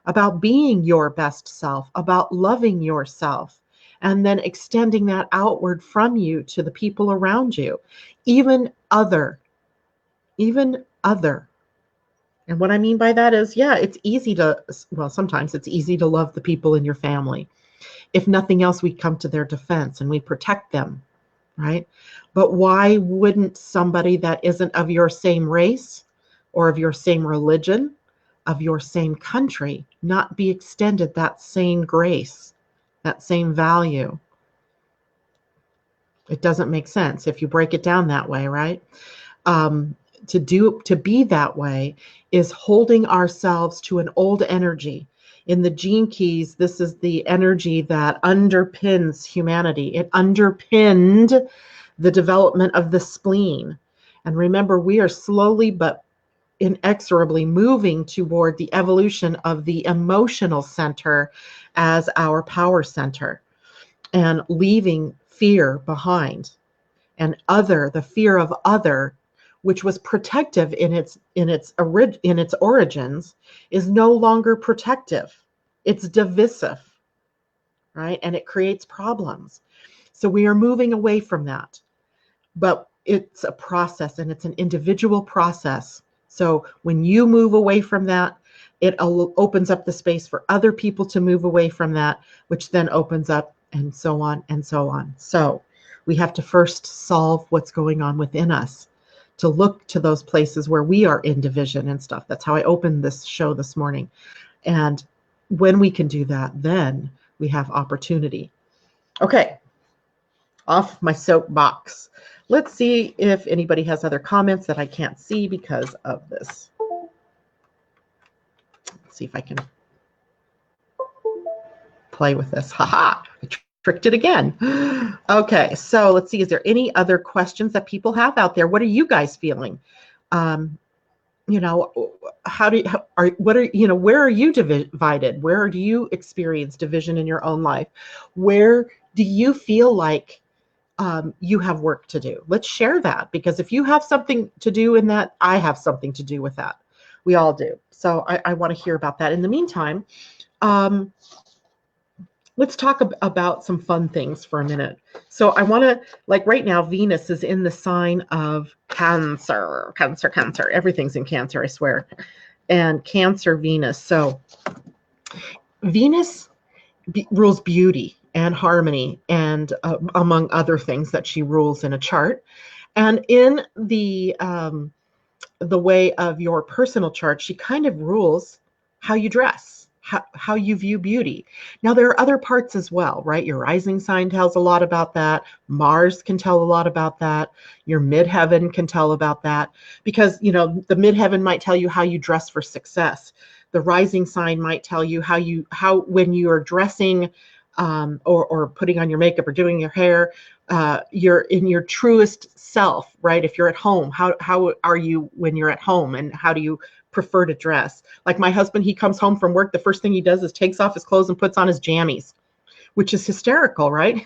about being your best self, about loving yourself, and then extending that outward from you to the people around you, even other, even other. And what I mean by that is, yeah, it's easy to, well, sometimes it's easy to love the people in your family. If nothing else, we come to their defense and we protect them, right? But why wouldn't somebody that isn't of your same race or of your same religion, of your same country, not be extended that same grace, that same value? It doesn't make sense if you break it down that way, right? To be that way is holding ourselves to an old energy. In the gene keys, this is the energy that underpins humanity. It underpinned the development of the spleen. And remember, we are slowly but inexorably moving toward the evolution of the emotional center as our power center, and leaving fear behind. And other, the fear of other, which was protective in its origins, is no longer protective. It's divisive, right? And it creates problems. So we are moving away from that. But it's a process, and it's an individual process. So when you move away from that, it opens up the space for other people to move away from that, which then opens up, and so on and so on. So we have to first solve what's going on within us, to look to those places where we are in division and stuff. That's how I opened this show this morning. And when we can do that, then we have opportunity. Okay, off my soapbox. Let's see if anybody has other comments that I can't see because of this. Let's see if I can play with this. Haha, I tricked it again. Okay, so let's see. Is there any other questions that people have out there? What are you guys feeling? You know, where are you divided? Where do you experience division in your own life? Where do you feel like you have work to do? Let's share that, because if you have something to do in that, I have something to do with that. We all do. So I want to hear about that. In the meantime, let's talk about some fun things for a minute. So I want to, like right now, Venus is in the sign of Cancer. Cancer. Everything's in Cancer, I swear. And Cancer Venus. So Venus rules beauty and harmony, and among other things that she rules in a chart. And in the way of your personal chart, she kind of rules how you dress, how you view beauty. Now, there are other parts as well, right? Your rising sign tells a lot about that. Mars can tell a lot about that. Your midheaven can tell about that, because, you know, the midheaven might tell you how you dress for success. The rising sign might tell you how when you are dressing or putting on your makeup or doing your hair, you're in your truest self, right? If you're at home, how are you when you're at home, and how do you prefer to dress? Like my husband, he comes home from work, the first thing he does is takes off his clothes and puts on his jammies, which is hysterical, right?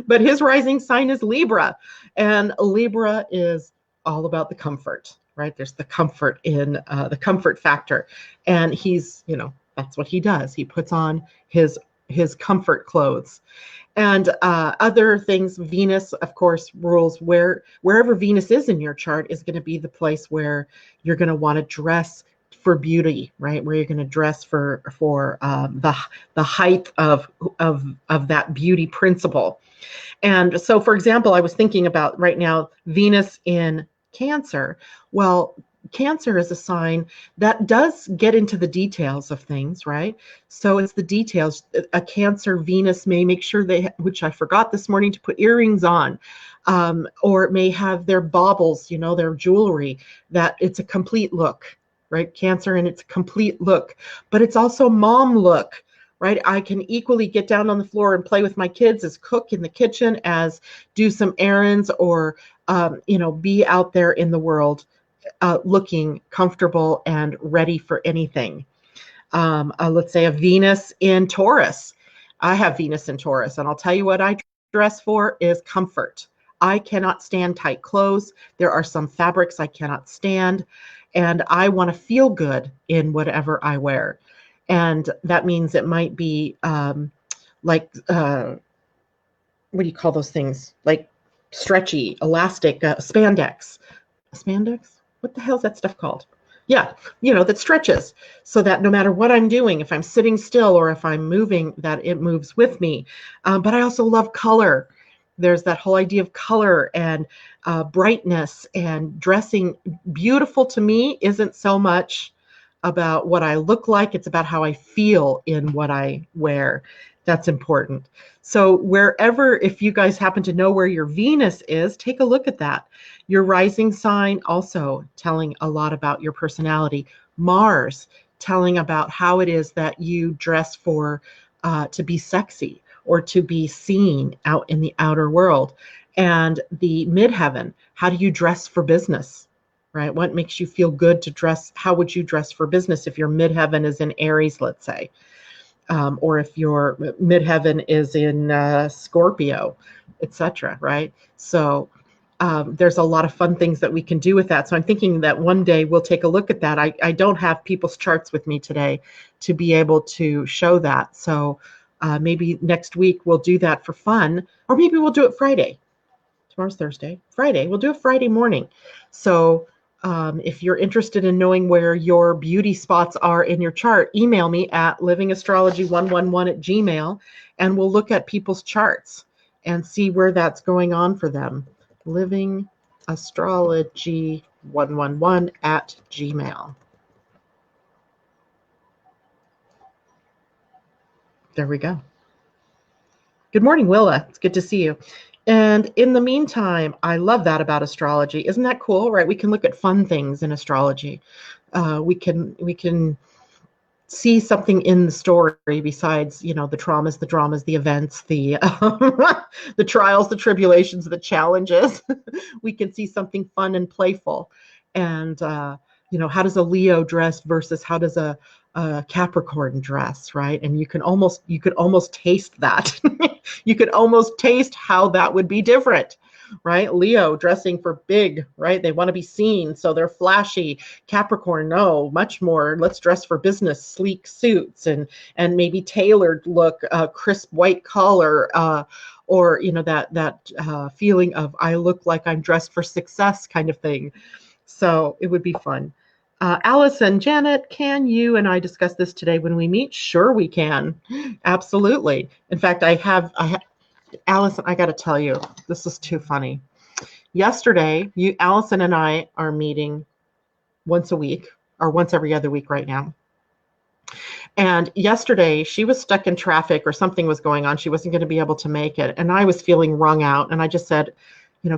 But his rising sign is Libra, and Libra is all about the comfort, right? There's the comfort in the comfort factor. And he's, you know, that's what he does. He puts on his comfort clothes. And other things, Venus, of course, rules wherever Venus is in your chart is going to be the place where you're going to want to dress for beauty, right? Where you're going to dress for the height of that beauty principle. And so, for example, I was thinking about right now, Venus in Cancer. Well, Cancer is a sign that does get into the details of things, right? So it's the details. A Cancer Venus may make sure which I forgot this morning, to put earrings on, or it may have their baubles, you know, their jewelry, that it's a complete look, right? Cancer, and it's a complete look, but it's also mom look, right? I can equally get down on the floor and play with my kids, as cook in the kitchen, as do some errands, or, be out there in the world, looking comfortable and ready for anything. Let's say a Venus in Taurus. I have Venus in Taurus, and I'll tell you what I dress for is comfort. I cannot stand tight clothes. There are some fabrics I cannot stand, and I want to feel good in whatever I wear. And that means it might be what do you call those things? Like stretchy, elastic, spandex. Spandex? What the hell is that stuff called? Yeah, that stretches so that no matter what I'm doing, if I'm sitting still or if I'm moving, that it moves with me. But I also love color. There's that whole idea of color and brightness, and dressing beautiful to me isn't so much about what I look like. It's about how I feel in what I wear. That's important. So wherever, if you guys happen to know where your Venus is, take a look at that. Your rising sign also telling a lot about your personality. Mars telling about how it is that you dress for to be sexy or to be seen out in the outer world. And the midheaven, how do you dress for business? Right? What makes you feel good to dress? How would you dress for business if your midheaven is in Aries, let's say, or if your midheaven is in Scorpio, etc. Right? So there's a lot of fun things that we can do with that. So I'm thinking that one day we'll take a look at that. I don't have people's charts with me today to be able to show that. So maybe next week we'll do that for fun, or maybe we'll do it Friday. Tomorrow's Thursday. Friday, we'll do it Friday morning. So if you're interested in knowing where your beauty spots are in your chart, email me at livingastrology111@gmail.com, and we'll look at people's charts and see where that's going on for them. livingastrology111@gmail.com. There we go. Good morning, Willa. It's good to see you. And in the meantime, I love that about astrology. Isn't that cool, right? We can look at fun things in astrology. We can see something in the story besides, the traumas, the dramas, the events, the the trials, the tribulations, the challenges. We can see something fun and playful. And how does a Leo dress versus how does a Capricorn dress, right? And you could almost taste that. You could almost taste how that would be different, right? Leo dressing for big, right? They want to be seen, so they're flashy. Capricorn, no, much more. Let's dress for business, sleek suits and maybe tailored look, crisp white collar, or that feeling of I look like I'm dressed for success kind of thing. So it would be fun. Allison, Janet, can you and I discuss this today when we meet? Sure, we can. Absolutely. In fact, Allison, I got to tell you, this is too funny. Yesterday, Allison and I are meeting once a week, or once every other week right now. And yesterday, she was stuck in traffic or something was going on. She wasn't going to be able to make it. And I was feeling wrung out. And I just said,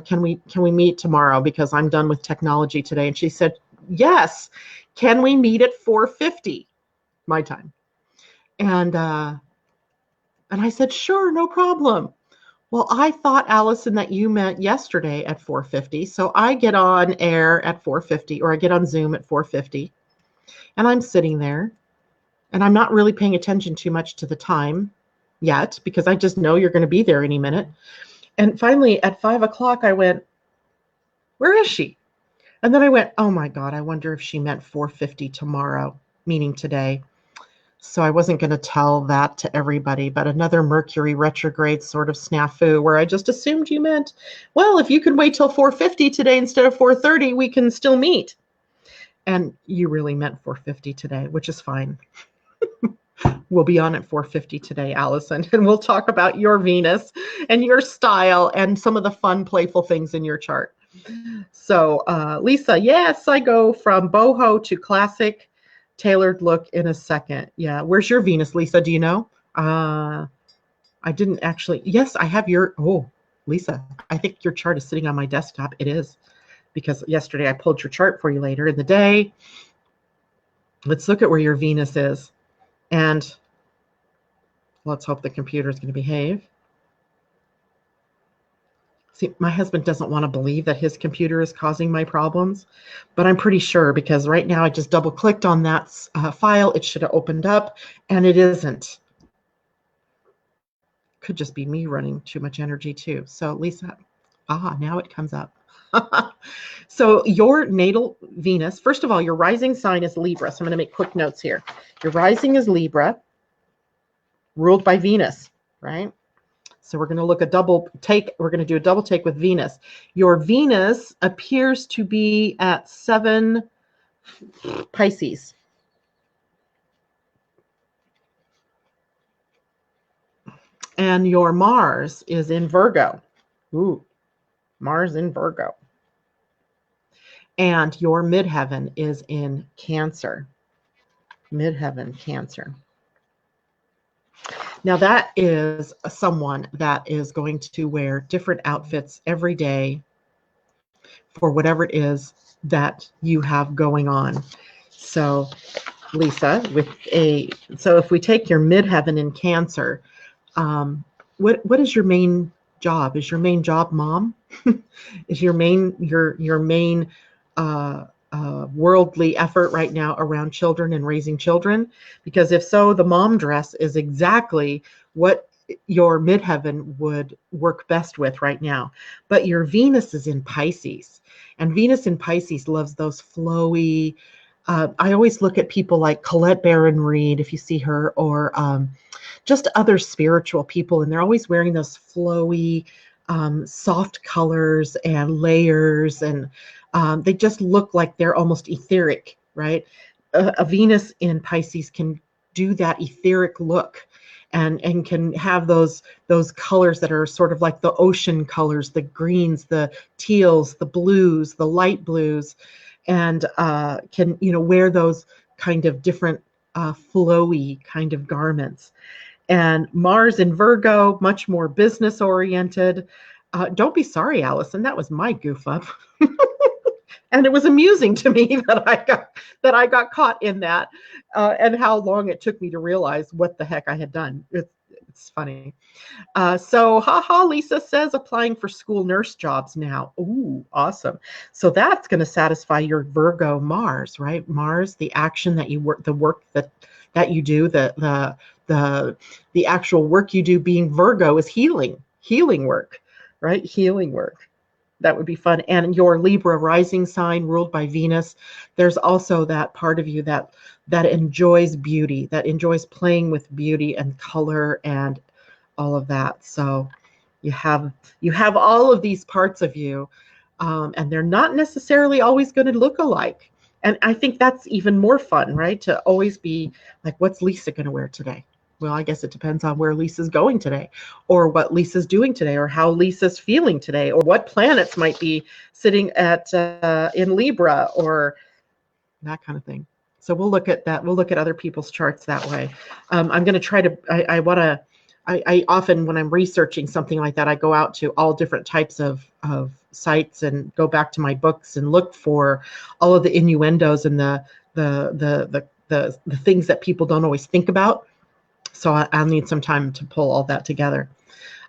can we meet tomorrow because I'm done with technology today? And she said, yes. Can we meet at 4:50 my time? And I said, sure, no problem. Well, I thought, Allison, that you meant yesterday at 4:50. So I get on air at 4:50, or I get on Zoom at 4:50. And I'm sitting there and I'm not really paying attention too much to the time yet because I just know you're going to be there any minute. And finally at 5 o'clock, I went, where is she? And then I went, oh my God, I wonder if she meant 4:50 tomorrow, meaning today. So I wasn't going to tell that to everybody, but another Mercury retrograde sort of snafu where I just assumed you meant, well, if you could wait till 4:50 today instead of 4:30, we can still meet. And you really meant 4:50 today, which is fine. We'll be on at 4:50 today, Allison, and we'll talk about your Venus and your style and some of the fun, playful things in your chart. So Lisa, yes, I go from boho to classic tailored look in a second. Yeah. Where's your Venus, Lisa? Do you know? I didn't actually. Yes, I have your. Oh, Lisa, I think your chart is sitting on my desktop. It is, because yesterday I pulled your chart for you later in the day. Let's look at where your Venus is. And let's hope the computer is going to behave. See, my husband doesn't want to believe that his computer is causing my problems, but I'm pretty sure because right now I just double clicked on that file. It should have opened up and it isn't. Could just be me running too much energy too. So Lisa, now it comes up. So your natal Venus, first of all, your rising sign is Libra. So I'm going to make quick notes here. Your rising is Libra, ruled by Venus, right? So we're going to look a double take. We're going to do a double take with Venus. Your Venus appears to be at 7 Pisces. And your Mars is in Virgo. Ooh, Mars in Virgo. And your midheaven is in Cancer. Midheaven, Cancer. Now that is someone that is going to wear different outfits every day for whatever it is that you have going on. So Lisa, so if we take your midheaven in Cancer, what is your main job? Is your main job mom? Is your main worldly effort right now around children and raising children? Because if so, the mom dress is exactly what your midheaven would work best with right now. But your Venus is in Pisces, and Venus in Pisces loves those flowy. I always look at people like Colette Baron Reed, if you see her, or just other spiritual people, and they're always wearing those flowy, soft colors and layers, and they just look like they're almost etheric, right? A Venus in Pisces can do that etheric look, and can have those colors that are sort of like the ocean colors, the greens, the teals, the blues, the light blues, and can wear those kind of different flowy kind of garments. And Mars in Virgo, much more business oriented. Don't be sorry, Allison. That was my goof up. And it was amusing to me that I got caught in that, and how long it took me to realize what the heck I had done. It's funny. So, Lisa says applying for school nurse jobs now. Ooh, awesome. So that's going to satisfy your Virgo Mars, right? Mars, the action that you work, the work that you do, the actual work you do being Virgo is healing work, right? Healing work. That would be fun. And your Libra rising sign ruled by Venus, there's also that part of you that enjoys beauty, that enjoys playing with beauty and color and all of that. So you have all of these parts of you, and they're not necessarily always going to look alike. And I think that's even more fun, right? To always be like, what's Lisa going to wear today? Well, I guess it depends on where Lisa's going today, or what Lisa's doing today, or how Lisa's feeling today, or what planets might be sitting at in Libra, or that kind of thing. So we'll look at that. We'll look at other people's charts that way. I'm going to try to. I often, when I'm researching something like that, I go out to all different types of sites and go back to my books and look for all of the innuendos and the things that people don't always think about. So I'll need some time to pull all that together.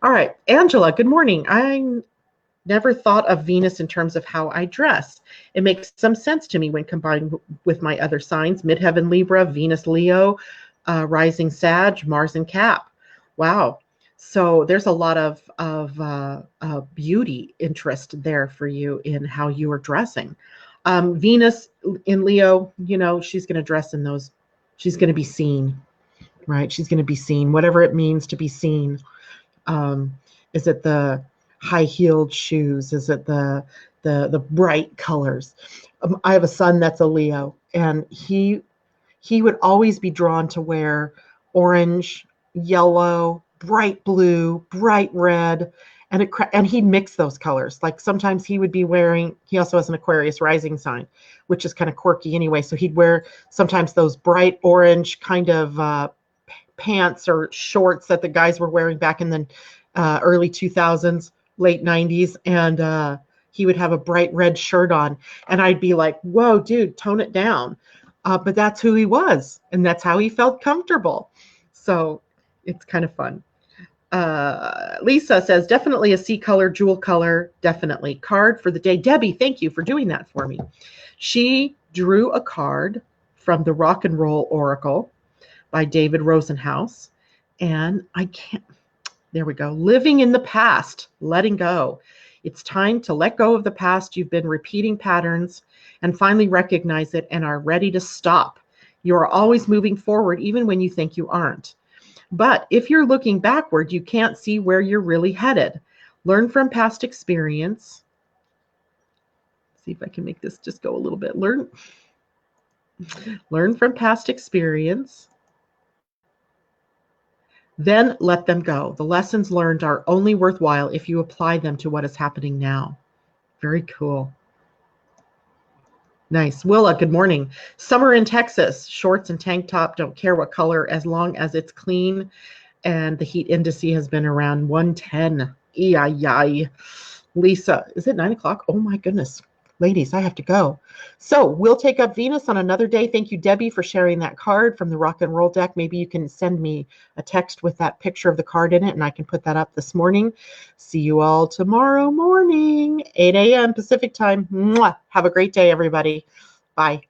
All right, Angela, good morning. I never thought of Venus in terms of how I dress. It makes some sense to me when combined with my other signs: midheaven Libra, Venus Leo, rising Sag, Mars in Cap. Wow. So there's a lot of beauty interest there for you in how you are dressing. Venus in Leo, she's going to dress in those. She's going to be seen. Right? She's going to be seen, whatever it means to be seen. Is it the high-heeled shoes? Is it the bright colors? I have a son that's a Leo, and he would always be drawn to wear orange, yellow, bright blue, bright red, and he'd mix those colors. Like sometimes he would be wearing. He also has an Aquarius rising sign, which is kind of quirky anyway. So he'd wear sometimes those bright orange kind of pants or shorts that the guys were wearing back in the early 2000s, late 90s, and he would have a bright red shirt on, and I'd be like, whoa, dude, tone it down. But that's who he was, and that's how he felt comfortable. So it's kind of fun. Lisa says, definitely a sea color, jewel color, definitely. Card for the day. Debbie, thank you for doing that for me. She drew a card from the Rock and Roll Oracle by David Rosenhaus. And there we go. Living in the past, letting go. It's time to let go of the past. You've been repeating patterns and finally recognize it and are ready to stop. You are always moving forward, even when you think you aren't. But if you're looking backward, you can't see where you're really headed. Learn from past experience. See if I can make this just go a little bit. Learn from past experience. Then let them go. The lessons learned are only worthwhile if you apply them to what is happening now. Very cool. Nice. Willa, good morning. Summer in Texas, shorts and tank top, don't care what color, as long as it's clean and the heat index has been around 110. Yay. Lisa, is it 9 o'clock? Oh my goodness. Ladies, I have to go. So we'll take up Venus on another day. Thank you, Debbie, for sharing that card from the rock and roll deck. Maybe you can send me a text with that picture of the card in it, and I can put that up this morning. See you all tomorrow morning, 8 a.m. Pacific time. Mwah. Have a great day, everybody. Bye.